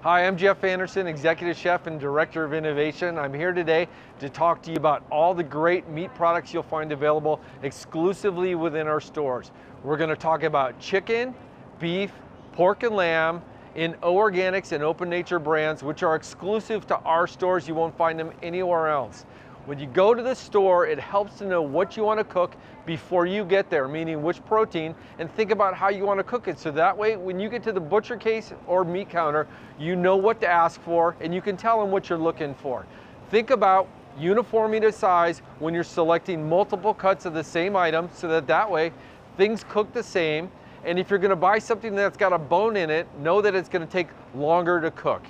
Hi, I'm Jeff Anderson, Executive Chef and Director of Innovation. I'm here today to talk to you about all the great meat products you'll find available exclusively within our stores. We're going to talk about chicken, beef, pork and lamb in O Organics and Open Nature brands, which are exclusive to our stores. You won't find them anywhere else. When you go to the store, it helps to know what you want to cook before you get there, meaning which protein, and think about how you want to cook it. So that way, when you get to the butcher case or meat counter, you know what to ask for and you can tell them what you're looking for. Think about uniformity of size when you're selecting multiple cuts of the same item so that way things cook the same. And if you're going to buy something that's got a bone in it, know that it's going to take longer to cook.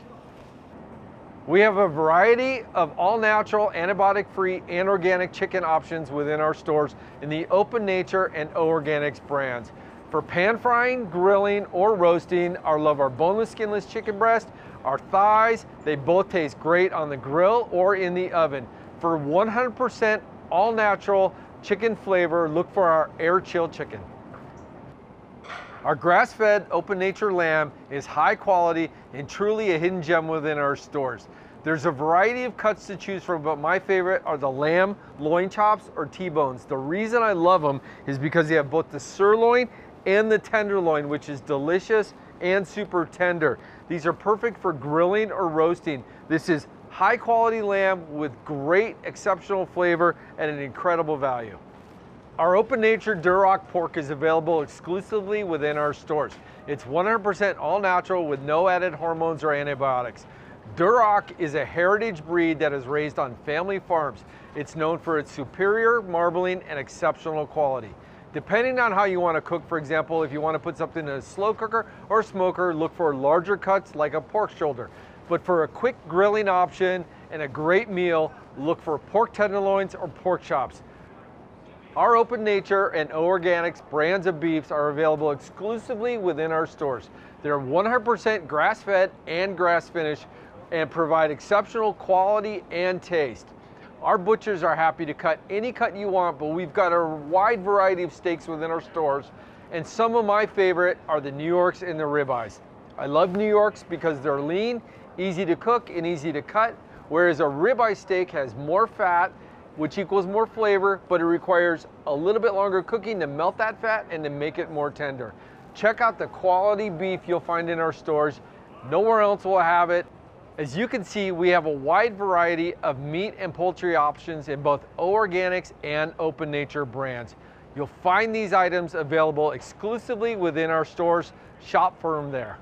We have a variety of all-natural, antibiotic-free, and organic chicken options within our stores in the Open Nature and O Organics brands. For pan frying, grilling, or roasting, I love our boneless, skinless chicken breast, our thighs. They both taste great on the grill or in the oven. For 100% all-natural chicken flavor, look for our air-chilled chicken. Our grass-fed Open Nature lamb is high quality and truly a hidden gem within our stores. There's a variety of cuts to choose from, but my favorite are the lamb loin chops or T-bones. The reason I love them is because they have both the sirloin and the tenderloin, which is delicious and super tender. These are perfect for grilling or roasting. This is high quality lamb with great exceptional flavor and an incredible value. Our Open Nature Duroc pork is available exclusively within our stores. It's 100% all natural with no added hormones or antibiotics. Duroc is a heritage breed that is raised on family farms. It's known for its superior marbling and exceptional quality. Depending on how you want to cook, for example, if you want to put something in a slow cooker or smoker, look for larger cuts like a pork shoulder. But for a quick grilling option and a great meal, look for pork tenderloins or pork chops. Our Open Nature and O Organics brands of beefs are available exclusively within our stores. They're 100% grass-fed and grass-finished and provide exceptional quality and taste. Our butchers are happy to cut any cut you want, but we've got a wide variety of steaks within our stores, and some of my favorite are the New Yorks and the ribeyes. I love New Yorks because they're lean, easy to cook, and easy to cut, whereas a ribeye steak has more fat, which equals more flavor, but it requires a little bit longer cooking to melt that fat and to make it more tender. Check out the quality beef you'll find in our stores. Nowhere else will have it. As you can see, we have a wide variety of meat and poultry options in both O Organics and Open Nature brands. You'll find these items available exclusively within our stores. Shop for them there.